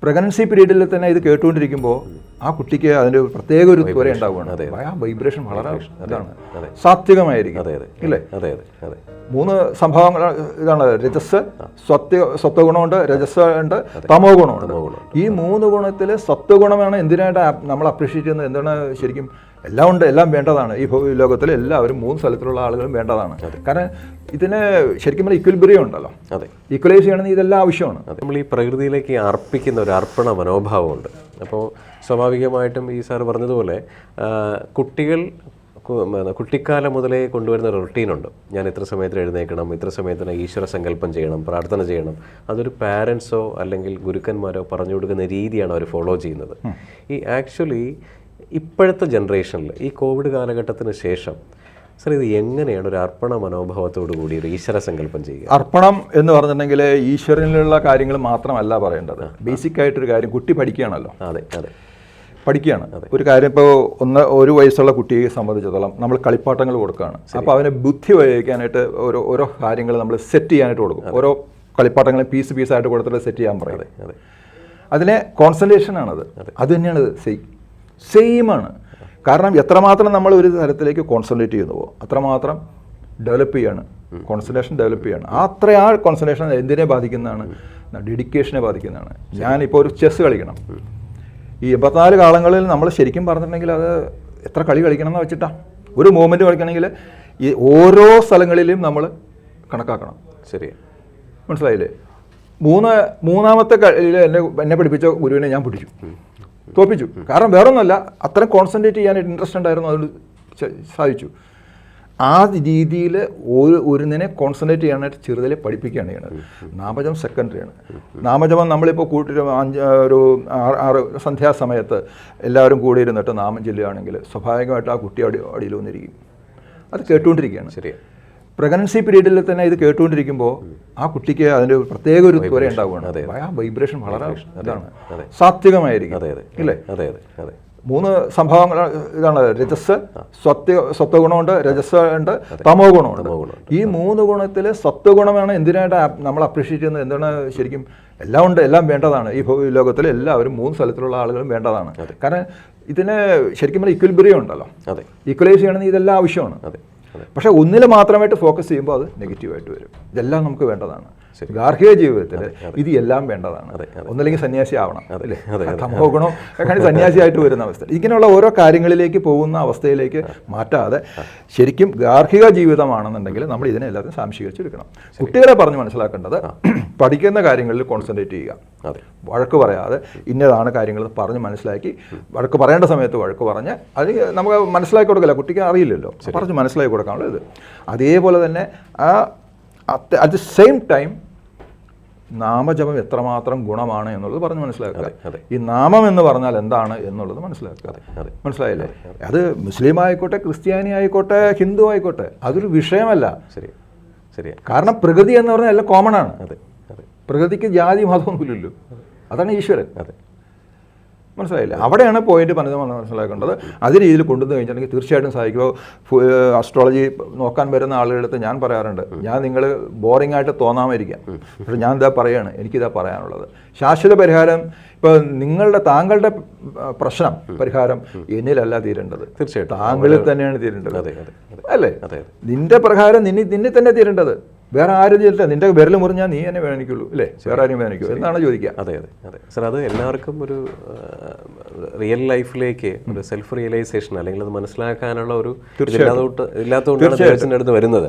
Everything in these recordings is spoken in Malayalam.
പ്രഗ്നൻസി പീരീഡിൽ തന്നെ ഇത് കേട്ടുകൊണ്ടിരിക്കുമ്പോൾ ആ കുട്ടിക്ക് അതിൻ്റെ പ്രത്യേക ഒരു ത്വര ഉണ്ടാവുകയാണ്. ആ വൈബ്രേഷൻ വളരെ ഇതാണ്, സാത്വികമായിരിക്കും ഇല്ലേ. 3 സംഭവങ്ങൾ ഇതാണ്: രജസ്, സത്വഗുണമുണ്ട്, രജസ് ഉണ്ട്, തമോ ഗുണമുണ്ട്. ഈ 3 ഗുണത്തിൽ സത്വഗുണമാണ് എന്തിനായിട്ട് നമ്മൾ അപ്രീഷിയേറ്റ് ചെയ്യുന്നത്? എന്താണ് ശരിക്കും എല്ലാം ഉണ്ട്, എല്ലാം വേണ്ടതാണ്. ഈ ലോകത്തിൽ എല്ലാവരും 3 സ്ഥലത്തിലുള്ള ആളുകളും വേണ്ടതാണ്. കാരണം ഇതിന് ശരിക്കും പറഞ്ഞാൽ ഇക്വിലിബ്രിയം ഉണ്ടല്ലോ. ഈക്വലൈസ് ചെയ്യണമെങ്കിൽ ഇതെല്ലാം ആവശ്യമാണ്. നമ്മൾ ഈ പ്രകൃതിയിലേക്ക് അർപ്പിക്കുന്ന ഒരു അർപ്പണ മനോഭാവമുണ്ട്. അപ്പോൾ സ്വാഭാവികമായിട്ടും ഈ സാർ പറഞ്ഞതുപോലെ കുട്ടിക്കാലം മുതലേ കൊണ്ടുവരുന്ന ഒരു റൊട്ടീനുണ്ട്. ഞാൻ ഇത്ര സമയത്തിന് എഴുന്നേൽക്കണം, ഇത്ര സമയത്തിന് ഈശ്വര സങ്കല്പം ചെയ്യണം, പ്രാർത്ഥന ചെയ്യണം. അതൊരു പാരൻസോ അല്ലെങ്കിൽ ഗുരുക്കന്മാരോ പറഞ്ഞു കൊടുക്കുന്ന രീതിയാണ് അവർ ഫോളോ ചെയ്യുന്നത്. ഈ ആക്ച്വലി ഇപ്പോഴത്തെ ജനറേഷനിൽ ഈ കോവിഡ് കാലഘട്ടത്തിന് ശേഷം സാർ ഇത് എങ്ങനെയാണ് ഒരു അർപ്പണ മനോഭാവത്തോടു കൂടി ഒരു ഈശ്വര സങ്കല്പം ചെയ്യുക? അർപ്പണം എന്ന് പറഞ്ഞിട്ടുണ്ടെങ്കിൽ ഈശ്വരനിലുള്ള കാര്യങ്ങൾ മാത്രമല്ല പറയേണ്ടത്. ബേസിക് ആയിട്ടൊരു കാര്യം, കുട്ടി പഠിക്കുകയാണല്ലോ. പഠിക്കുകയാണ് ഒരു കാര്യം. ഇപ്പോൾ 1 വയസ്സുള്ള കുട്ടിയെ സംബന്ധിച്ചിടത്തോളം നമ്മൾ കളിപ്പാട്ടങ്ങൾ കൊടുക്കുകയാണ്. അപ്പോൾ അവനെ ബുദ്ധി ഉപയോഗിക്കാനായിട്ട് ഓരോ കാര്യങ്ങൾ നമ്മൾ സെറ്റ് ചെയ്യാനായിട്ട് കൊടുക്കും. ഓരോ കളിപ്പാട്ടങ്ങളും പീസായിട്ട് കൊടുത്തിട്ട് സെറ്റ് ചെയ്യാൻ പറയും. അതിനെ കോൺസെൻട്രേഷൻ ആണത്. അത് തന്നെയാണ് സെയിമാണ്. കാരണം എത്രമാത്രം നമ്മൾ ഒരു തരത്തിലേക്ക് കോൺസെൻട്രേറ്റ് ചെയ്യുന്നുവോ അത്രമാത്രം ഡെവലപ്പ് ചെയ്യാണ്, കോൺസെൻട്രേഷൻ ഡെവലപ്പ് ചെയ്യാണ്. ആ കോൺസെൻട്രേഷൻ എന്തിനെ ബാധിക്കുന്നതാണ്? ഡെഡിക്കേഷനെ ബാധിക്കുന്നതാണ്. ഞാനിപ്പോൾ ഒരു ചെസ്സ് കളിക്കണം. ഈ 84 കാലങ്ങളിൽ നമ്മൾ ശരിക്കും പറഞ്ഞിട്ടുണ്ടെങ്കിൽ അത് എത്ര കളി കളിക്കണം എന്ന് വെച്ചിട്ടാണ്. ഒരു മൂവ്മെൻറ്റ് കളിക്കണമെങ്കിൽ ഈ ഓരോ സ്ഥലങ്ങളിലും നമ്മൾ കണക്കാക്കണം. ശരി, മനസ്സിലായില്ലേ? മൂന്നാമത്തെ കളിയിൽ എന്നെ പഠിപ്പിച്ച ഗുരുവിനെ ഞാൻ പിടിച്ചു, തോപ്പിച്ചു. കാരണം വേറൊന്നുമല്ല, അത്രയും കോൺസെൻട്രേറ്റ് ചെയ്യാനായിട്ട് ഇൻട്രസ്റ്റ് ഉണ്ടായിരുന്നു, അതുകൊണ്ട് സാധിച്ചു. ആ രീതിയിൽ ഒരുതിനെ കോൺസെൻട്രേറ്റ് ചെയ്യാനായിട്ട് ചെറുതിലെ പഠിപ്പിക്കുകയാണ് ചെയ്യുന്നത്. നാമജപം സെക്കൻഡറിയാണ്. നാമജപം നമ്മളിപ്പോൾ ഒരു 6 സന്ധ്യാസമയത്ത് എല്ലാവരും കൂടി ഇരുന്നിട്ട് നാമം ചൊല്ലുകയാണെങ്കിൽ സ്വാഭാവികമായിട്ട് ആ കുട്ടി അടിയിൽ വന്നിരിക്കും. അത് കേട്ടുകൊണ്ടിരിക്കുകയാണ്. ശരി. പ്രഗ്നൻസി പീരീഡിൽ തന്നെ ഇത് കേട്ടുകൊണ്ടിരിക്കുമ്പോൾ ആ കുട്ടിക്ക് അതിൻ്റെ പ്രത്യേക ഒരു ത്വര ഉണ്ടാവുകയാണ്. ആ വൈബ്രേഷൻ വളരെ ഇതാണ്, സാത്വികമായിരിക്കും ഇല്ലേ. 3 സംഭവങ്ങൾ ഇതാണ്: രജസ്, സത്വഗുണമുണ്ട്, രജസ് ഉണ്ട്, തമോ ഗുണമുണ്ട്. ഈ 3 ഗുണത്തിൽ സത്വഗുണമാണ് എന്തിനായിട്ട് നമ്മൾ അപ്രീഷിയേറ്റ് ചെയ്യുന്നത്? എന്താണ് ശരിക്കും എല്ലാം ഉണ്ട്, എല്ലാം വേണ്ടതാണ്. ഈ ലോകത്തിൽ എല്ലാവരും 3 സ്ഥലത്തിലുള്ള ആളുകളും വേണ്ടതാണ്. കാരണം ഇതിന് ശരിക്കും പറഞ്ഞാൽ ഇക്വിലിബ്രിയം ഉണ്ടല്ലോ. ഈക്വലൈസ് ചെയ്യണമെങ്കിൽ ഇതെല്ലാം ആവശ്യമാണ്. പക്ഷേ ഒന്നിൽ മാത്രമായിട്ട് ഫോക്കസ് ചെയ്യുമ്പോൾ അത് നെഗറ്റീവായിട്ട് വരും. ഇതെല്ലാം നമുക്ക് വേണ്ടതാണ്. ഗാർഹിക ജീവിതത്തിൽ ഇത് എല്ലാം വേണ്ടതാണ്. ഒന്നില്ലെങ്കിൽ സന്യാസി ആവണം, അല്ലേ? തമോ ഗുണം സന്യാസിയായിട്ട് വരുന്ന അവസ്ഥ. ഇങ്ങനെയുള്ള ഓരോ കാര്യങ്ങളിലേക്ക് പോകുന്ന അവസ്ഥയിലേക്ക് മാറ്റാതെ ശരിക്കും ഗാർഹിക ജീവിതമാണെന്നുണ്ടെങ്കിൽ നമ്മൾ ഇതിനെ എല്ലാവരും സാംശീകരിച്ചെടുക്കണം. കുട്ടികളെ പറഞ്ഞ് മനസ്സിലാക്കേണ്ടത് പഠിക്കുന്ന കാര്യങ്ങളിൽ കോൺസെൻട്രേറ്റ് ചെയ്യുക. വഴക്ക് പറയാതെ ഇന്നതാണ് കാര്യങ്ങൾ പറഞ്ഞ് മനസ്സിലാക്കി, വഴക്ക് പറയേണ്ട സമയത്ത് വഴക്ക് പറഞ്ഞ് അത് നമുക്ക് മനസ്സിലാക്കി കൊടുക്കില്ല, കുട്ടിക്ക് അറിയില്ലല്ലോ, പറഞ്ഞ് മനസ്സിലാക്കി കൊടുക്കാനുള്ളത് ഇത്. അതേപോലെ തന്നെ അറ്റ് ദി സെയിം ടൈം നാമജപം എത്രമാത്രം ഗുണമാണ് എന്നുള്ളത് പറഞ്ഞ് മനസ്സിലാക്കുക. ഈ നാമം എന്ന് പറഞ്ഞാൽ എന്താണ് എന്നുള്ളത് മനസ്സിലാക്കുക. മനസ്സിലായില്ലേ? അത് മുസ്ലിം ആയിക്കോട്ടെ, ക്രിസ്ത്യാനി ആയിക്കോട്ടെ, ഹിന്ദു ആയിക്കോട്ടെ, അതൊരു വിഷയമല്ല. കാരണം പ്രകൃതി എന്ന് പറഞ്ഞാൽ എല്ലാം കോമൺ ആണ്. പ്രകൃതിക്ക് ജാതി മതമൊന്നുമില്ലല്ലോ. അതാണ് ഈശ്വരൻ. മനസ്സിലായില്ലേ? അവിടെയാണ് പോയിന്റ് മനസ്സിലാക്കേണ്ടത്. അതേ രീതിയിൽ കൊണ്ടുവന്ന് കഴിഞ്ഞിട്ടുണ്ടെങ്കിൽ തീർച്ചയായിട്ടും സാധിക്കുമോ. അസ്ട്രോളജി നോക്കാൻ വരുന്ന ആളുകളടുത്ത് ഞാൻ പറയാറുണ്ട്, ഞാൻ നിങ്ങൾ ബോറിംഗ് ആയിട്ട് തോന്നാമായിരിക്കാം, പക്ഷെ ഞാൻ ഇതാ പറയുകയാണ്, എനിക്കിതാ പറയാനുള്ളത്. ശാശ്വത പരിഹാരം ഇപ്പോൾ താങ്കളുടെ പ്രശ്നം പരിഹാരം എന്നിലല്ല തീരേണ്ടത്, തീർച്ചയായിട്ടും താങ്കളിൽ തന്നെയാണ് തീരേണ്ടത്, അല്ലേ? നിന്റെ പ്രകാരം നിന്നെ തന്നെ തീരേണ്ടത്. വേറെ ആരും ചെയ്തില്ല. നിന്റെ വിരൽ മുറിഞ്ഞാൽ നീ തന്നെ വേദനിക്കുള്ളൂ, അല്ലേ? വേറെ ആരും വേദനിക്കൂ എന്നാണ് ചോദിക്കുക. അതെ. സാർ, അത് എല്ലാവർക്കും ഒരു റിയൽ ലൈഫിലേക്ക് ഒരു സെൽഫ് റിയലൈസേഷൻ അല്ലെങ്കിൽ അത് മനസ്സിലാക്കാനുള്ള ഒരു ഇല്ലാത്തതുകൊണ്ടാണ് വരുന്നത്.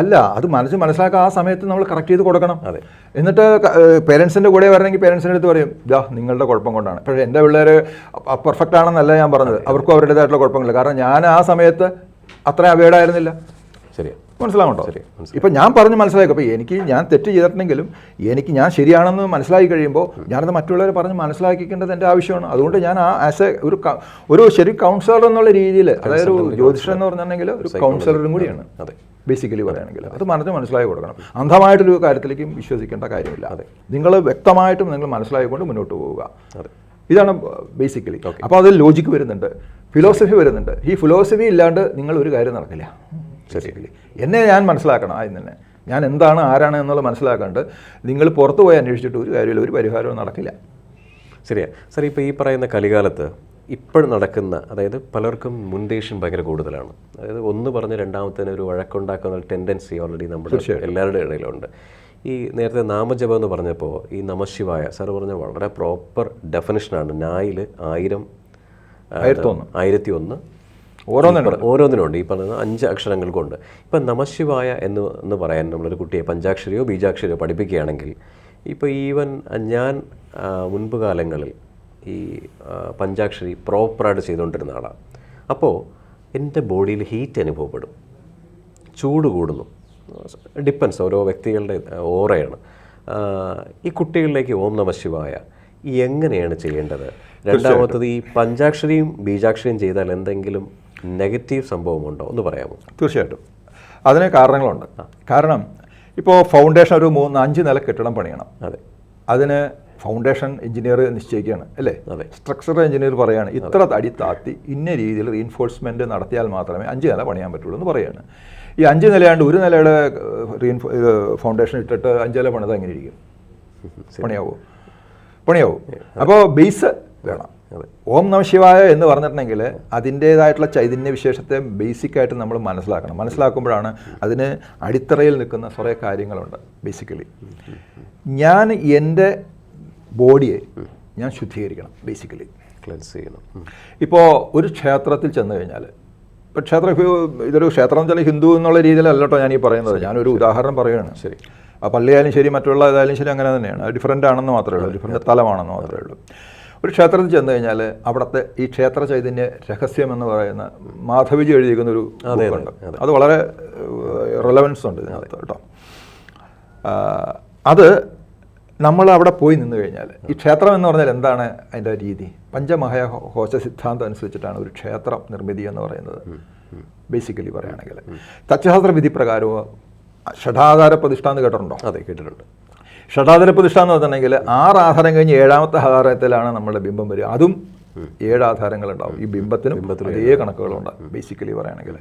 അല്ല അത് മനസ്സിലാക്കാൻ ആ സമയത്ത് നമ്മൾ കറക്റ്റ് ചെയ്ത് കൊടുക്കണം. എന്നിട്ട് പേരൻസിൻ്റെ കൂടെ വരണമെങ്കിൽ പേരൻസിൻ്റെ അടുത്ത് പറയും, ഇതാ നിങ്ങളുടെ കുഴപ്പം കൊണ്ടാണ്. പക്ഷേ എൻ്റെ പിള്ളേർ പെർഫെക്റ്റ് ആണെന്നല്ല ഞാൻ പറഞ്ഞത്, അവർക്കും അവരുടേതായിട്ടുള്ള കുഴപ്പമില്ല. കാരണം ഞാൻ ആ സമയത്ത് അത്ര അവെയർഡായിരുന്നില്ല. ശരി, മനസ്സിലാവുണ്ടോ? ഇപ്പം ഞാൻ പറഞ്ഞ് മനസ്സിലാക്കും. അപ്പോൾ ഞാൻ തെറ്റ് ചെയ്തിട്ടുണ്ടെങ്കിലും ഞാൻ ശരിയാണെന്ന് മനസ്സിലാക്കി കഴിയുമ്പോൾ ഞാനത് മറ്റുള്ളവരെ പറഞ്ഞ് മനസ്സിലാക്കിക്കേണ്ടത് എൻ്റെ ആവശ്യമാണ്. അതുകൊണ്ട് ഞാൻ ആസ് എ ഒരു ശരി കൗൺസിലർ എന്നുള്ള രീതിയിൽ, അതായത് ഒരു ജ്യോതിഷൻ എന്ന് പറഞ്ഞിട്ടുണ്ടെങ്കിൽ ഒരു കൗൺസിലറും കൂടിയാണ് ബേസിക്കലി പറയുകയാണെങ്കിൽ. അത് മനസ്സിലാക്കി കൊടുക്കണം. അന്ധമായിട്ടൊരു കാര്യത്തിലേക്കും വിശ്വസിക്കേണ്ട കാര്യമില്ല. നിങ്ങൾ വ്യക്തമായിട്ടും നിങ്ങൾ മനസ്സിലാക്കിക്കൊണ്ട് മുന്നോട്ട് പോവുക. ഇതാണ് ബേസിക്കലി. അപ്പോൾ അതിൽ ലോജിക്ക് വരുന്നുണ്ട്, ഫിലോസഫി വരുന്നുണ്ട്. ഈ ഫിലോസഫി ഇല്ലാണ്ട് നിങ്ങൾ ഒരു കാര്യം നടക്കില്ല. ശരി, എന്നെ ഞാൻ മനസ്സിലാക്കണം. ആദ്യം തന്നെ ഞാൻ എന്താണ് ആരാണ് എന്നുള്ളത് മനസ്സിലാക്കാണ്ട് നിങ്ങൾ പുറത്തു പോയി അന്വേഷിച്ചിട്ട് ഒരു കാര്യമില്ല, ഒരു പരിഹാരവും നടക്കില്ല. ശരിയാ സാർ. ഇപ്പോൾ ഈ പറയുന്ന കലികാലത്ത് ഇപ്പോൾ നടക്കുന്ന, അതായത് പലർക്കും മുൻദേഷ്യം ഭയങ്കര കൂടുതലാണ്. അതായത് ഒന്ന് പറഞ്ഞ് രണ്ടാമത്തേന് ഒരു വഴക്കുണ്ടാക്കുന്ന ഒരു ടെൻഡൻസി ഓൾറെഡി നമ്മുടെ എല്ലാവരുടെ ഇടയിലുണ്ട്. ഈ നേരത്തെ നാമജപം എന്ന് പറഞ്ഞപ്പോൾ ഈ നമശിവായ സാർ പറഞ്ഞ വളരെ പ്രോപ്പർ ഡെഫിനിഷനാണ്. നായിൽ 1000, 1001 ഓരോന്നിനുണ്ട്. ഈ പറയുന്ന 5 അക്ഷരങ്ങൾക്കുണ്ട്. ഇപ്പം നമശിവായ എന്ന് പറയാൻ നമ്മളൊരു കുട്ടിയെ പഞ്ചാക്ഷരിയോ ബീജാക്ഷരിയോ പഠിപ്പിക്കുകയാണെങ്കിൽ, ഇപ്പോൾ ഈവൻ ഞാൻ മുൻപ് കാലങ്ങളിൽ ഈ പഞ്ചാക്ഷരി പ്രോപ്പറായിട്ട് ചെയ്തുകൊണ്ടിരുന്ന ആളാണ്. അപ്പോൾ എൻ്റെ ബോഡിയിൽ ഹീറ്റ് അനുഭവപ്പെടും, ചൂട് കൂടുന്നു. ഡിപ്പെൻസ്, ഓരോ വ്യക്തികളുടെ ഓറയാണ്. ഈ കുട്ടികളിലേക്ക് ഓം നമ ശിവായ എങ്ങനെയാണ് ചെയ്യേണ്ടത്? രണ്ടാമത്തത്, ഈ പഞ്ചാക്ഷരിയും ബീജാക്ഷരിയും ചെയ്താൽ എന്തെങ്കിലും നെഗറ്റീവ് സംഭവമുണ്ടോ എന്ന് പറയാമോ? തീർച്ചയായിട്ടും അതിന് കാരണങ്ങളുണ്ട്. കാരണം ഇപ്പോൾ ഫൗണ്ടേഷൻ ഒരു 3-5 നില കെട്ടിടം പണിയണം. അതെ, അതിന് ഫൗണ്ടേഷൻ എഞ്ചിനീയർ നിശ്ചയിക്കുകയാണ് അല്ലേ? അതെ. സ്ട്രക്ചറൽ എഞ്ചിനീയർ പറയുകയാണ് ഇത്ര തടി താത്തി ഇന്ന രീതിയിൽ റീൻഫോഴ്സ്മെൻറ്റ് നടത്തിയാൽ മാത്രമേ 5 നില പണിയാൻ പറ്റുള്ളൂ എന്ന് പറയുകയാണ്. ഈ 5 നിലയാണ്ട് 1 നിലയുടെ ഫൗണ്ടേഷൻ ഇട്ടിട്ട് 5 നില പണിത് എങ്ങനെ ഇരിക്കും? പണിയാവൂ. അപ്പോൾ ബേസ് വേണം. ഓം നമ ശിവായ എന്ന് പറഞ്ഞിട്ടുണ്ടെങ്കിൽ അതിൻ്റേതായിട്ടുള്ള ചൈതന്യ വിശേഷത്തെ ബേസിക്കായിട്ട് നമ്മൾ മനസ്സിലാക്കുമ്പോഴാണ് അതിന് അടിത്തറയിൽ നിൽക്കുന്ന കുറേ കാര്യങ്ങളുണ്ട്. ബേസിക്കലി ഞാൻ എൻ്റെ ബോഡിയെ ഞാൻ ശുദ്ധീകരിക്കണം, ബേസിക്കലി ക്ലെൻസ് ചെയ്യണം. ഇപ്പോൾ ഒരു ക്ഷേത്രത്തിൽ ചെന്ന് കഴിഞ്ഞാൽ, ഇപ്പോൾ ഇതൊരു ക്ഷേത്രം എന്ന് വെച്ചാൽ ഹിന്ദു എന്നുള്ള രീതിയിലല്ല കേട്ടോ ഞാൻ ഈ പറയുന്നത്, ഞാനൊരു ഉദാഹരണം പറയുകയാണ്. ശരി. ആ പള്ളിയായാലും ശരി മറ്റുള്ള ഇതായാലും ശരി അങ്ങനെ തന്നെയാണ്. ഡിഫറൻ്റ് ആണെന്ന് മാത്രമേ ഉള്ളൂ, ഡിഫറൻ്റ് സ്ഥലമാണെന്ന് മാത്രമേ ഉള്ളൂ. ഒരു ക്ഷേത്രത്തിൽ ചെന്ന് കഴിഞ്ഞാൽ അവിടുത്തെ ഈ ക്ഷേത്ര ചൈതന്യ രഹസ്യം എന്ന് പറയുന്ന മാധവിജി എഴുതിയിരിക്കുന്ന ഒരു ബുക്കുണ്ട്. അത് വളരെ റെലവൻസ് ഉണ്ട് ഇതിനകത്ത് കേട്ടോ. അത് നമ്മൾ അവിടെ പോയി നിന്ന് കഴിഞ്ഞാൽ, ഈ ക്ഷേത്രം എന്ന് പറഞ്ഞാൽ എന്താണ് അതിൻ്റെ രീതി? പഞ്ചമഹാഘോഷ സിദ്ധാന്തം അനുസരിച്ചിട്ടാണ് ഒരു ക്ഷേത്രം നിർമ്മിതി എന്ന് പറയുന്നത്. ബേസിക്കലി പറയുകയാണെങ്കിൽ തച്ചുശാസ്ത്ര വിധി പ്രകാരവും ഷഡാധാര പ്രതിഷ്ഠ എന്ന് കേട്ടിട്ടുണ്ടോ? അതെ, കേട്ടിട്ടുണ്ട്. ഷഡാധാര പ്രതിഷ്ഠ എന്ന് പറഞ്ഞിട്ടുണ്ടെങ്കിൽ 6 ആധാരം കഴിഞ്ഞ് 7ാമത്തെ ആധാരത്തിലാണ് നമ്മുടെ ബിംബം വരിക. അതും 7 ആധാരങ്ങളുണ്ടാവും. ഈ ബിംബത്തിനും അതേ കണക്കുകളുണ്ട്. ബേസിക്കലി പറയുകയാണെങ്കിൽ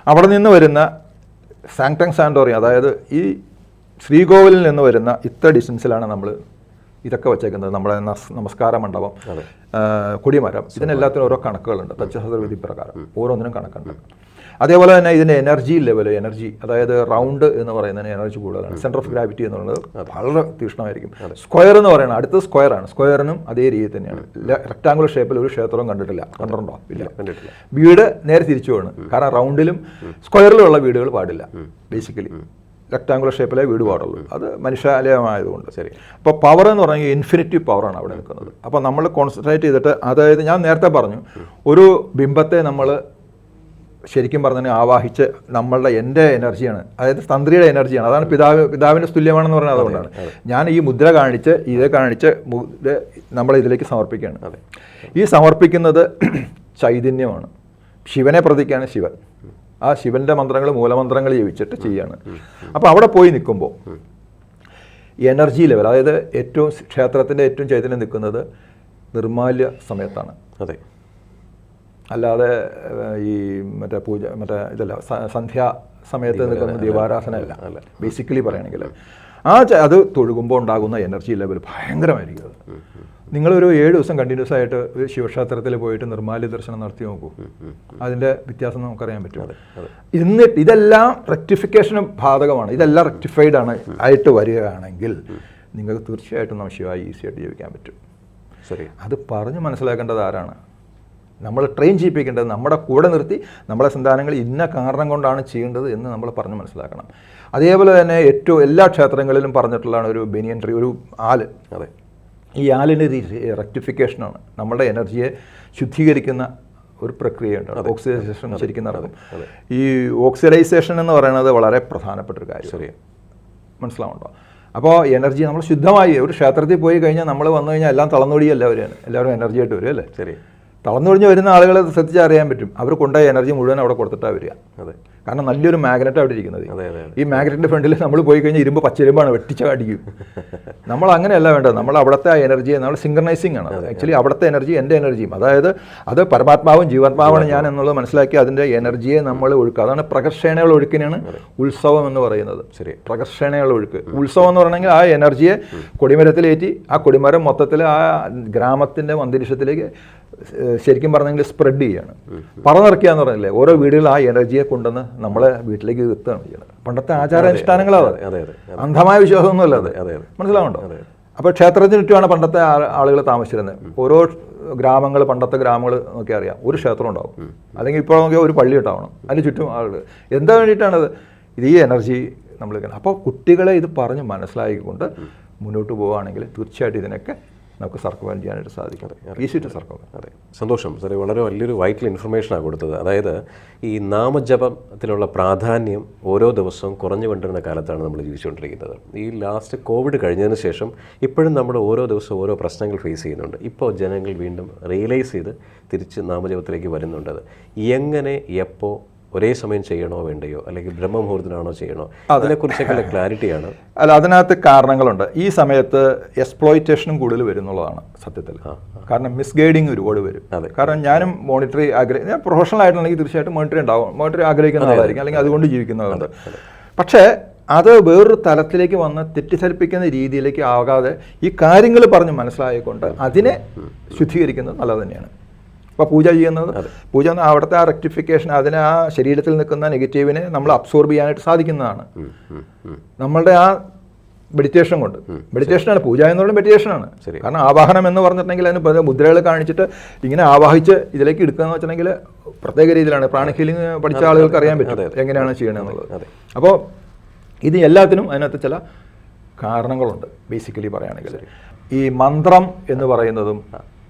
അവിടെ നിന്ന് വരുന്ന സാങ്ക്ടം സാന്റോറിയം, അതായത് ഈ ശ്രീകോവിലിൽ നിന്ന് വരുന്ന ഇത്ര ഡിസ്റ്റൻസിലാണ് നമ്മൾ ഇതൊക്കെ വെച്ചേക്കുന്നത്. നമ്മുടെ നമസ്കാര മണ്ഡപം, കൊടിമരം, ഇതിനെല്ലാത്തിനും ഓരോ കണക്കുകളുണ്ട്. തച്ചുശാസ്ത്ര വിധി പ്രകാരം ഓരോന്നിനും കണക്കുണ്ട്. അതേപോലെ തന്നെ ഇതിൻ്റെ എനർജി ലെവൽ, അതായത് റൗണ്ട് എന്ന് പറയുന്നതിന് എനർജി കൂടുതലാണ്. സെൻറ്റർ ഓഫ് ഗ്രാവിറ്റി എന്ന് പറയുന്നത് വളരെ തീക്ഷ്ണമായിരിക്കും. സ്ക്വയർ എന്ന് പറയുന്നത് അടുത്ത സ്ക്വയറാണ്. സ്ക്വയറിനും അതേ രീതി തന്നെയാണ്. റെക്ടാങ്കുലർ ഷേപ്പിൽ ഒരു ക്ഷേത്രവും കണ്ടിട്ടുണ്ടോ? ഇല്ല, കണ്ടിട്ടില്ല. വീട് നേരെ തിരിച്ചുമാണ്. കാരണം റൗണ്ടിലും സ്ക്വയറിലുള്ള വീടുകൾ പാടില്ല. ബേസിക്കലി റെക്ടാങ്കുലർ ഷേപ്പിലെ വീട് പാടുള്ളൂ. അത് മനുഷ്യാലയമായതുകൊണ്ട്. ശരി. അപ്പോൾ പവർ എന്ന് പറഞ്ഞാൽ ഇൻഫിനിറ്റീവ് പവറാണ് അവിടെ നിൽക്കുന്നത്. അപ്പോൾ നമ്മൾ കോൺസെൻട്രേറ്റ് ചെയ്തിട്ട്, അതായത് ഞാൻ നേരത്തെ പറഞ്ഞു, ഒരു ബിംബത്തെ നമ്മൾ ശരിക്കും പറഞ്ഞാൽ ആവാഹിച്ച് നമ്മളുടെ എൻ്റെ എനർജിയാണ്, അതായത് തന്ത്രിയുടെ എനർജിയാണ്. അതാണ് പിതാവിൻ്റെ തുല്യമാണെന്ന് പറയുന്നത്. അതുകൊണ്ടാണ് ഞാൻ ഈ മുദ്ര കാണിച്ച് നമ്മൾ ഇതിലേക്ക് സമർപ്പിക്കുകയാണ്. ഈ സമർപ്പിക്കുന്നത് ചൈതന്യമാണ്. ശിവനെ പ്രതിക്കാണ് ശിവൻ. ആ ശിവൻ്റെ മന്ത്രങ്ങൾ, മൂലമന്ത്രങ്ങൾ ജപിച്ചിട്ട് ചെയ്യാണ്. അപ്പോൾ അവിടെ പോയി നിൽക്കുമ്പോൾ എനർജി ലെവൽ, അതായത് ഏറ്റവും ക്ഷേത്രത്തിൻ്റെ ഏറ്റവും ചൈതന്യം നിൽക്കുന്നത് നിർമാല്യ സമയത്താണ്. അതെ, അല്ലാതെ ഈ ഇതല്ല, സന്ധ്യാ സമയത്ത് നിൽക്കുന്ന ദീപാരാധനയല്ല. ബേസിക്കലി പറയുകയാണെങ്കിൽ അത് തൊഴുകുമ്പോൾ ഉണ്ടാകുന്ന എനർജി ലെവൽ ഭയങ്കരമായിരിക്കും. നിങ്ങളൊരു 7 ദിവസം കണ്ടിന്യൂസ് ആയിട്ട് ഒരു ശിവക്ഷേത്രത്തിൽ പോയിട്ട് നിർമ്മാല്യ ദർശനം നടത്തി നോക്കൂ, അതിൻ്റെ വ്യത്യാസം നമുക്കറിയാൻ പറ്റും. എന്നിട്ട് ഇതെല്ലാം റെക്ടിഫിക്കേഷന് ബാധകമാണ്. ഇതെല്ലാം റെക്ടിഫൈഡ് ആയിട്ട് വരികയാണെങ്കിൽ നിങ്ങൾക്ക് തീർച്ചയായിട്ടും ശിവായി ഈസി ആയിട്ട് ജീവിക്കാൻ പറ്റും. ശരി. അത് പറഞ്ഞ് മനസ്സിലാക്കേണ്ടത് ആരാണ്? നമ്മൾ ട്രെയിൻ ചെയ്യിപ്പിക്കേണ്ടത്, നമ്മുടെ കൂടെ നിർത്തി നമ്മളെ സന്താനങ്ങൾ ഇന്ന കാരണം കൊണ്ടാണ് ചെയ്യേണ്ടത് എന്ന് നമ്മൾ പറഞ്ഞ് മനസ്സിലാക്കണം. അതേപോലെ തന്നെ എല്ലാ ക്ഷേത്രങ്ങളിലും പറഞ്ഞിട്ടുള്ളതാണ് ഒരു ബനിയൻ ട്രീ, ഒരു ആല്. അതെ, ഈ ആലിന് റെക്ടിഫിക്കേഷനാണ്, നമ്മുടെ എനർജിയെ ശുദ്ധീകരിക്കുന്ന ഒരു പ്രക്രിയയുണ്ട്. ഓക്സിഡൈസേഷൻ ശരിക്കും നടക്കും. ഈ ഓക്സിഡൈസേഷൻ എന്ന് പറയുന്നത് വളരെ പ്രധാനപ്പെട്ട ഒരു കാര്യം. ശരിയാണ്, മനസ്സിലാവുന്നുണ്ടോ? അപ്പോൾ എനർജി നമ്മൾ ശുദ്ധമായി, ഒരു ക്ഷേത്രത്തിൽ പോയി കഴിഞ്ഞാൽ നമ്മൾ വന്നു കഴിഞ്ഞാൽ എല്ലാം തളർന്നൊടിയല്ല വരികയാണ്, എല്ലാവരും എനർജി ആയിട്ട് വരും അല്ലേ? ശരി. തളർന്നൊഴിഞ്ഞ് വരുന്ന ആളുകളെ ശ്രദ്ധിച്ചാൽ അറിയാൻ പറ്റും, അവർ കൊണ്ടുപോയ എനർജി മുഴുവൻ അവിടെ കൊടുത്തിട്ടാണ് വരിക. അതെ, കാരണം നല്ലൊരു മാഗ്നറ്റ് അവിടെ ഇരിക്കുന്നത്. അതെ, അതെ. ഈ മാഗ്നറ്റിൻ്റെ ഫ്രണ്ടിൽ നമ്മൾ പോയി കഴിഞ്ഞാൽ ഇരുമ്പ് പച്ചിരുമ്പാണ് വെട്ടിച്ച് അടിക്കും. നമ്മൾ അങ്ങനെയല്ല വേണ്ടത്. നമ്മൾ അവിടുത്തെ ആ എനർജിയെ നമ്മൾ സിങ്ക്രണൈസിങ് ആണ്. ആക്ച്വലി അവിടുത്തെ എനർജി എൻ്റെ എനർജിയും, അതായത് അത് പരമാത്മാവും ജീവാത്മാവാണ് ഞാൻ എന്നുള്ളത് മനസ്സിലാക്കി അതിൻ്റെ എനർജിയെ നമ്മൾ ഒഴുക്കുക. അതാണ് പ്രകർഷേണയുള്ള ഒഴുക്കിനാണ് ഉത്സവം എന്ന് പറയുന്നത്. ശരി, പ്രകർഷേണയുള്ള ഒഴുക്ക്. ഉത്സവം എന്ന് പറയണമെങ്കിൽ ആ എനർജിയെ കൊടിമരത്തിലേറ്റി ആ കൊടിമരം മൊത്തത്തിൽ ആ ഗ്രാമത്തിൻ്റെ അന്തരീക്ഷത്തിലേക്ക് ശരിക്കും പറഞ്ഞെങ്കിൽ സ്പ്രെഡ് ചെയ്യാണ്. പറന്നിറക്കുക എന്ന് പറഞ്ഞില്ലേ, ഓരോ വീടുകളിൽ ആ എനർജിയെ കൊണ്ടുവന്ന് നമ്മളെ വീട്ടിലേക്ക് എത്തുകയാണ് ചെയ്യുന്നത്. പണ്ടത്തെ ആചാരാനുഷ്ഠാനങ്ങളാണ്, അന്ധമായ വിശ്വാസമൊന്നുമല്ല അത്. മനസ്സിലാവുണ്ടോ? അപ്പോൾ ക്ഷേത്രത്തിന് ചുറ്റുമാണ് പണ്ടത്തെ ആളുകൾ താമസിച്ചിരുന്നത്. ഓരോ ഗ്രാമങ്ങൾ, പണ്ടത്തെ ഗ്രാമങ്ങൾ നോക്കിയാൽ അറിയാം, ഒരു ക്ഷേത്രം ഉണ്ടാവും, അല്ലെങ്കിൽ ഇപ്പോൾ നോക്കിയാൽ ഒരു പള്ളി ഉണ്ടാവണം, അതിന് ചുറ്റും ആളുകൾ. എന്താ വേണ്ടിയിട്ടാണത്? ഇത് ഈ എനർജി നമ്മൾ. അപ്പോൾ കുട്ടികളെ ഇത് പറഞ്ഞ് മനസ്സിലാക്കിക്കൊണ്ട് മുന്നോട്ട് പോവുകയാണെങ്കിൽ തീർച്ചയായിട്ടും ഇതിനൊക്കെ നമുക്ക് സർക്കവൈൻ ചെയ്യാനായിട്ട് സാധിക്കും. ഈസി ടു സർക്കവൈൻ. അതെ, സന്തോഷം സാറേ. വളരെ വലിയൊരു വൈറ്റൽ ഇൻഫർമേഷനാണ് കൊടുത്തത്. അതായത് ഈ നാമജപത്തിനുള്ള പ്രാധാന്യം ഓരോ ദിവസവും കുറഞ്ഞു കൊണ്ടിരുന്ന കാലത്താണ് നമ്മൾ ജീവിച്ചുകൊണ്ടിരിക്കുന്നത്. ഈ ലാസ്റ്റ് കോവിഡ് കഴിഞ്ഞതിന് ശേഷം ഇപ്പോഴും നമ്മൾ ഓരോ ദിവസവും ഓരോ പ്രശ്നങ്ങൾ ഫേസ് ചെയ്യുന്നുണ്ട്. ഇപ്പോൾ ജനങ്ങൾ വീണ്ടും റിയലൈസ് ചെയ്ത് തിരിച്ച് നാമജപത്തിലേക്ക് വരുന്നുണ്ടത്. എങ്ങനെ, എപ്പോൾ, ഒരേ സമയം ചെയ്യണോ വേണ്ടയോ, അല്ലെങ്കിൽ ബ്രഹ്മമുഹൂർത്തത്തിനാണോ ചെയ്യണോ, അതിനെക്കുറിച്ചൊക്കെ ക്ലാരിറ്റിയാണ്. അല്ല, അതിനകത്ത് കാരണങ്ങളുണ്ട്. ഈ സമയത്ത് എക്സ്പ്ലോയിറ്റേഷനും കൂടുതൽ വരുന്നുള്ളതാണ് സത്യത്തിൽ. കാരണം മിസ്ഗൈഡിങ് ഒരുപാട് വരും. കാരണം ഞാനും മോണിറ്ററി ഞാൻ പ്രൊഫഷണൽ ആയിട്ടുണ്ടെങ്കിൽ തീർച്ചയായിട്ടും മോണിറ്ററി ഉണ്ടാവും. മോണിറ്ററി ആഗ്രഹിക്കുന്ന ആളായിരിക്കും, അല്ലെങ്കിൽ അതുകൊണ്ട് ജീവിക്കുന്നതുണ്ട്. പക്ഷേ അത് വേറൊരു തലത്തിലേക്ക് വന്ന് തെറ്റിദ്ധരിപ്പിക്കുന്ന രീതിയിലേക്ക് ആകാതെ ഈ കാര്യങ്ങൾ പറഞ്ഞ് മനസ്സിലായിക്കൊണ്ട് അതിനെ ശുദ്ധീകരിക്കുന്നത് നല്ലത് തന്നെയാണ്. അപ്പോൾ പൂജ ചെയ്യുന്നത്, പൂജ അവിടുത്തെ ആ റെക്ടിഫിക്കേഷൻ, അതിനെ ആ ശരീരത്തിൽ നിൽക്കുന്ന നെഗറ്റീവിനെ നമ്മൾ അബ്സോർബ് ചെയ്യാനായിട്ട് സാധിക്കുന്നതാണ് നമ്മളുടെ ആ മെഡിറ്റേഷൻ കൊണ്ട്. മെഡിറ്റേഷനാണ് പൂജ എന്നുള്ളത്, മെഡിറ്റേഷനാണ്. കാരണം ആവാഹനം എന്ന് പറഞ്ഞിട്ടുണ്ടെങ്കിൽ അതിന് മുദ്രകൾ കാണിച്ചിട്ട് ഇങ്ങനെ ആവാഹിച്ച് ഇതിലേക്ക് എടുക്കുക എന്ന് വെച്ചിട്ടുണ്ടെങ്കിൽ പ്രത്യേക രീതിയിലാണ്. പ്രാണിക് ഹീലിംഗ് പഠിച്ച ആളുകൾക്ക് അറിയാൻ പറ്റും എങ്ങനെയാണ് ചെയ്യണമെന്നുള്ളത്. അപ്പോൾ ഇത് എല്ലാത്തിനും അതിനകത്ത് ചില കാരണങ്ങളുണ്ട്. ബേസിക്കലി പറയുകയാണെങ്കിൽ ഈ മന്ത്രം എന്ന് പറയുന്നതും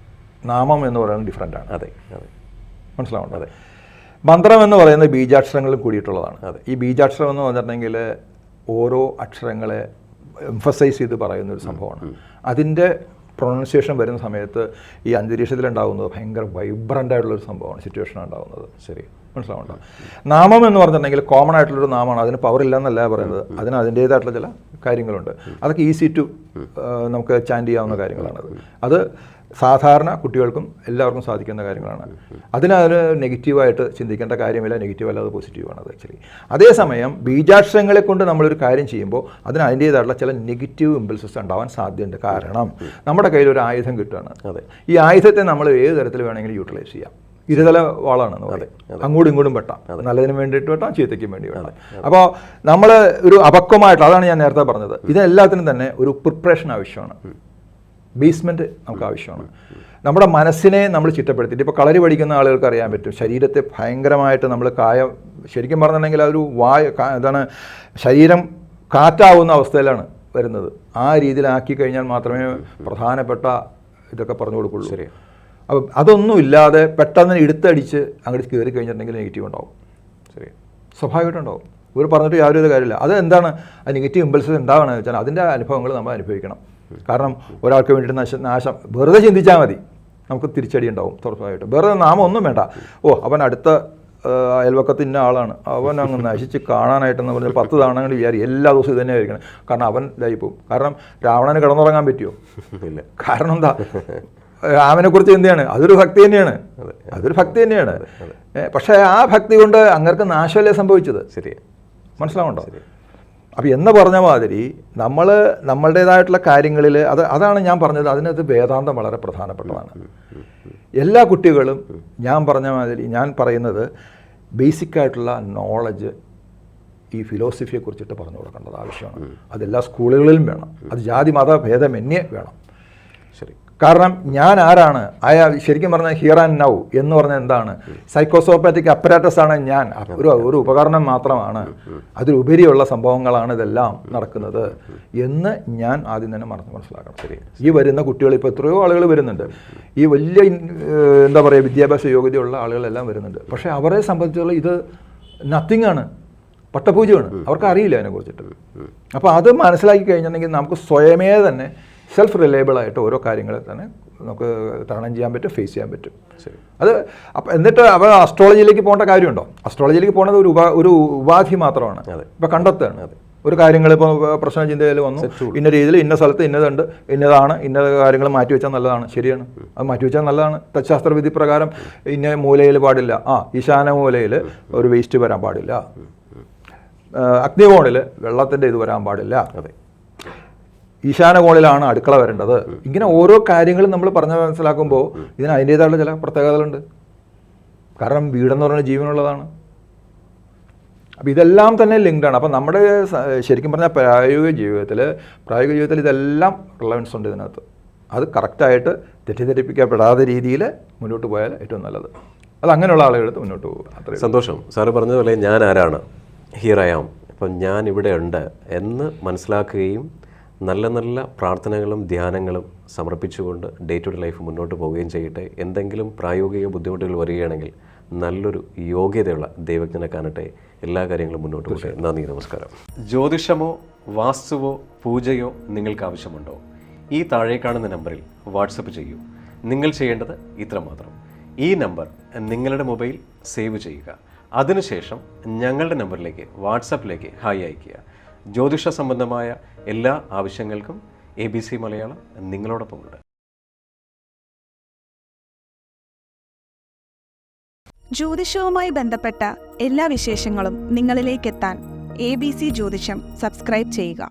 നാമം എന്ന് പറയുന്നത് ഡിഫറെൻ്റ് ആണ്. അതെ, മനസ്സിലാവുണ്ട്. അതെ, മന്ത്രം എന്ന് പറയുന്നത് ബീജാക്ഷരങ്ങളും കൂടിയിട്ടുള്ളതാണ്. ഈ ബീജാക്ഷരം എന്ന് പറഞ്ഞിട്ടുണ്ടെങ്കിൽ ഓരോ അക്ഷരങ്ങളെ എംഫസൈസ് ചെയ്ത് പറയുന്ന ഒരു സംഭവമാണ്. അതിൻ്റെ പ്രൊണൗൺസിയേഷൻ വരുന്ന സമയത്ത് ഈ അന്തരീക്ഷത്തിലുണ്ടാകുന്നത് ഭയങ്കര വൈബ്രൻ്റ് ആയിട്ടുള്ളൊരു സംഭവമാണ്, സിറ്റുവേഷനാണ് ഉണ്ടാകുന്നത്. ശരി, മനസ്സിലാവുണ്ടോ? നാമം എന്ന് പറഞ്ഞിട്ടുണ്ടെങ്കിൽ കോമൺ ആയിട്ടുള്ളൊരു നാമമാണ്. അതിന് പവർ ഇല്ലെന്നല്ല പറയുന്നത്, അതിന് അതിൻ്റേതായിട്ടുള്ള ചില കാര്യങ്ങളുണ്ട്. അതൊക്കെ ഈസി ടു നമുക്ക് ചാൻറ്റ് ചെയ്യാവുന്ന കാര്യങ്ങളാണത്. അത് സാധാരണ കുട്ടികൾക്കും എല്ലാവർക്കും സാധിക്കുന്ന കാര്യങ്ങളാണ്. അതിനൊരു നെഗറ്റീവായിട്ട് ചിന്തിക്കേണ്ട കാര്യമില്ല, നെഗറ്റീവ് അല്ലാതെ പോസിറ്റീവാണ് അത് ആക്ച്വലി. അതേസമയം ബീജാക്ഷരങ്ങളെ കൊണ്ട് നമ്മളൊരു കാര്യം ചെയ്യുമ്പോൾ അതിന് അതിൻ്റേതായിട്ടുള്ള ചില നെഗറ്റീവ് ഇമ്പൾസസ് ഉണ്ടാവാൻ സാധ്യതയുണ്ട്. കാരണം നമ്മുടെ കയ്യിൽ ഒരു ആയുധം കിട്ടുകയാണ്. ഈ ആയുധത്തെ നമ്മൾ ഏത് തരത്തിൽ വേണമെങ്കിലും യൂട്ടിലൈസ് ചെയ്യാം. ഇരുതല വാളാണെന്ന് പറയും. അങ്ങോട്ടും ഇങ്ങോട്ടും വെട്ടാം, നല്ലതിന് വേണ്ടിയിട്ട് വെട്ടാം, ചീത്തയ്ക്കും വേണ്ടി വെട്ടാം. അപ്പോൾ നമ്മൾ ഒരു അപക്വമായിട്ട്, അതാണ് ഞാൻ നേരത്തെ പറഞ്ഞത്, ഇതെല്ലാത്തിനും തന്നെ ഒരു പ്രിപ്പറേഷൻ ആവശ്യമാണ്, ബേസ്മെൻറ്റ് നമുക്ക് ആവശ്യമാണ്. നമ്മുടെ മനസ്സിനെ നമ്മൾ ചിട്ടപ്പെടുത്തിയിട്ട്, ഇപ്പോൾ കളരി പഠിക്കുന്ന ആളുകൾക്ക് അറിയാൻ പറ്റും, ശരീരത്തെ ഭയങ്കരമായിട്ട് നമ്മൾ ശരിക്കും പറഞ്ഞിട്ടുണ്ടെങ്കിൽ അതൊരു എന്താണ്, ശരീരം കാറ്റാവുന്ന അവസ്ഥയിലാണ് വരുന്നത്. ആ രീതിയിലാക്കി കഴിഞ്ഞാൽ മാത്രമേ പ്രധാനപ്പെട്ട ഇതൊക്കെ പറഞ്ഞു കൊടുക്കുള്ളൂ. ശരി. അപ്പം അതൊന്നും ഇല്ലാതെ പെട്ടെന്ന് എടുത്തടിച്ച് അങ്ങോട്ട് കയറി കഴിഞ്ഞിട്ടുണ്ടെങ്കിൽ നെഗറ്റീവ് ഉണ്ടാവും. ശരി, സ്വാഭാവികമായിട്ടുണ്ടാവും. ഇവർ പറഞ്ഞിട്ട് യാതൊരു കാര്യമില്ല. അത് എന്താണ് ആ നെഗറ്റീവ് ഇമ്പൾസസ് ഉണ്ടാവണമെന്ന് വെച്ചാൽ അതിൻ്റെ അനുഭവങ്ങൾ നമ്മൾ അനുഭവിക്കണം. കാരണം ഒരാൾക്ക് വേണ്ടിയിട്ട് നാശം വെറുതെ ചിന്തിച്ചാൽ മതി, നമുക്ക് തിരിച്ചടി ഉണ്ടാവും തുറപ്പായിട്ട്. വെറുതെ നാമം ഒന്നും വേണ്ട. അവൻ അടുത്ത അയൽവക്കത്ത് ഇന്ന ആളാണ്, അവൻ അങ്ങ് നശിച്ച് കാണാനായിട്ടെന്ന് പറഞ്ഞാൽ 10 തവണ അങ്ങോട്ട് വിചാരിക്കും എല്ലാ ദിവസവും ഇതന്നെ ആയിരിക്കണം. കാരണം അവൻ ഇതായി പോകും. കാരണം രാവണന് കിടന്നുറങ്ങാൻ പറ്റുമോ? ഇല്ല. കാരണം എന്താ, രാമനെക്കുറിച്ച് എന്താണ്, അതൊരു ഭക്തി തന്നെയാണ്, അതൊരു ഭക്തി തന്നെയാണ്. പക്ഷേ ആ ഭക്തി കൊണ്ട് അങ്ങർക്ക് നാശമല്ലേ സംഭവിച്ചത്. ശരി, മനസ്സിലാവുണ്ടോ? അപ്പോൾ എന്ന് പറഞ്ഞ മാതിരി നമ്മൾ നമ്മളുടേതായിട്ടുള്ള കാര്യങ്ങളിൽ അതാണ് ഞാൻ പറഞ്ഞത്. അതിനകത്ത് വേദാന്തം വളരെ പ്രധാനപ്പെട്ടതാണ്. എല്ലാ കുട്ടികളും ഞാൻ പറഞ്ഞ മാതിരി, ഞാൻ പറയുന്നത് ബേസിക്കായിട്ടുള്ള നോളജ് ഈ ഫിലോസഫിയെക്കുറിച്ചിട്ട് പറഞ്ഞു കൊടുക്കേണ്ടത് ആവശ്യമാണ്. അതെല്ലാ സ്കൂളുകളിലും വേണം. അത് ജാതി മത ഭേദമന്യേ വേണം. ശരി. കാരണം ഞാൻ ആരാണ്, ശരിക്കും പറഞ്ഞാൽ ഹിയർ ആൻഡ് നൗ എന്ന് പറഞ്ഞാൽ എന്താണ്, സൈക്കോസോപ്പാറ്റിക് അപ്പരാറ്റസ് ആണ് ഞാൻ, ഒരു ഉപകരണം മാത്രമാണ്, അതിലുപരിയുള്ള സംഭവങ്ങളാണ് ഇതെല്ലാം നടക്കുന്നത് എന്ന് ഞാൻ ആദ്യം തന്നെ മനസ്സിലാക്കണം. ശരി. ഈ വരുന്ന കുട്ടികൾ, ഇപ്പോൾ എത്രയോ ആളുകൾ വരുന്നുണ്ട്, ഈ വലിയ എന്താ പറയുക വിദ്യാഭ്യാസ യോഗ്യതയുള്ള ആളുകളെല്ലാം വരുന്നുണ്ട്. പക്ഷേ അവരെ സംബന്ധിച്ചുള്ള ഇത് നത്തിങ് ആണ്, പട്ടപൂജയാണ്, അവർക്ക് അറിയില്ല അതിനെക്കുറിച്ചിട്ട്. അപ്പോൾ അത് മനസ്സിലാക്കി കഴിഞ്ഞിട്ടുണ്ടെങ്കിൽ നമുക്ക് സ്വയമേ തന്നെ സെൽഫ് റിലയബിൾ ആയിട്ട് ഓരോ കാര്യങ്ങളെ തന്നെ നമുക്ക് തരണം ചെയ്യാൻ പറ്റും, ഫേസ് ചെയ്യാൻ പറ്റും. ശരി. അത് അപ്പം എന്നിട്ട് അവ അസ്ട്രോളജിയിലേക്ക് പോകേണ്ട കാര്യമുണ്ടോ? അസ്ട്രോളജിയിലേക്ക് പോകുന്നത് ഒരു ഉപാധി മാത്രമാണ്. ഇപ്പം കണ്ടെത്തുകയാണ് ഒരു കാര്യങ്ങൾ. ഇപ്പോൾ പ്രശ്ന ചിന്തയിൽ വന്നു, ഇന്ന രീതിയിൽ ഇന്ന സ്ഥലത്ത് ഇന്നതുണ്ട്, ഇന്നതാണ്, ഇന്ന കാര്യങ്ങൾ മാറ്റിവെച്ചാൽ നല്ലതാണ്. ശരിയാണ്, അത് മാറ്റിവെച്ചാൽ നല്ലതാണ്. തത്ശാസ്ത്ര വിധി പ്രകാരം ഇന്ന മൂലയിൽ പാടില്ല, ഈശാന മൂലയിൽ ഒരു വേസ്റ്റ് വരാൻ പാടില്ല, അഗ്നികോണിൽ വെള്ളത്തിൻ്റെ ഇത് വരാൻ പാടില്ല, ഈശാന കോണിലാണ് അടുക്കള വരേണ്ടത്. ഇങ്ങനെ ഓരോ കാര്യങ്ങളും നമ്മൾ പറഞ്ഞ് മനസ്സിലാക്കുമ്പോൾ ഇതിന് അതിൻ്റേതായുള്ള ചില പ്രത്യേകതകളുണ്ട്. കാരണം വീടെന്ന് പറയുന്ന ജീവനുള്ളതാണ്. അപ്പോൾ ഇതെല്ലാം തന്നെ ലിങ്ക്ഡാണ്. അപ്പോൾ നമ്മുടെ ശരിക്കും പറഞ്ഞാൽ പ്രായോഗിക ജീവിതത്തിൽ ഇതെല്ലാം റിലവൻസ് ഉണ്ട് ഇതിനകത്ത്. അത് കറക്റ്റായിട്ട് തെറ്റിദ്ധരിപ്പിക്കപ്പെടാത്ത രീതിയിൽ മുന്നോട്ട് പോയാൽ ഏറ്റവും നല്ലത്. അത് അങ്ങനെയുള്ള ആളുകളെടുത്ത് മുന്നോട്ട് പോകുക. അത്രയും സന്തോഷം. സാറ് പറഞ്ഞതുപോലെ ഞാൻ ആരാണ്, ഹിയർ ഐ ആം, ഇപ്പം ഞാൻ ഇവിടെ ഉണ്ട് എന്ന് മനസ്സിലാക്കുകയും നല്ല നല്ല പ്രാർത്ഥനകളും ധ്യാനങ്ങളും സമർപ്പിച്ചുകൊണ്ട് ഡേ ടു ഡേ ലൈഫ് മുന്നോട്ട് പോവുകയും ചെയ്യട്ടെ. എന്തെങ്കിലും പ്രായോഗിക ബുദ്ധിമുട്ടുകൾ വരികയാണെങ്കിൽ നല്ലൊരു യോഗ്യതയുള്ള ദൈവജ്ഞനെ കാണട്ടെ. എല്ലാ കാര്യങ്ങളും മുന്നോട്ട് പോകട്ടെ. നന്ദി, നമസ്കാരം. ജ്യോതിഷമോ വാസ്തുവോ പൂജയോ നിങ്ങൾക്ക് ആവശ്യമുണ്ടോ? ഈ താഴെ കാണുന്ന നമ്പറിൽ വാട്സപ്പ് ചെയ്യൂ. നിങ്ങൾ ചെയ്യേണ്ടത് ഇത്രമാത്രം. ഈ നമ്പർ നിങ്ങളുടെ മൊബൈൽ സേവ് ചെയ്യുക. അതിനുശേഷം ഞങ്ങളുടെ നമ്പറിലേക്ക് വാട്സപ്പിലേക്ക് ഹായ് അയയ്ക്കുക. ജ്യോതിഷ സംബന്ധമായ എല്ലാ ആവശ്യങ്ങൾക്കും ABC മലയാളം നിങ്ങളോടൊപ്പമുണ്ട്. ജ്യോതിഷവുമായി ബന്ധപ്പെട്ട എല്ലാ വിശേഷങ്ങളും നിങ്ങളിലേക്കെത്താൻ ABC ജ്യോതിഷം സബ്സ്ക്രൈബ് ചെയ്യുക.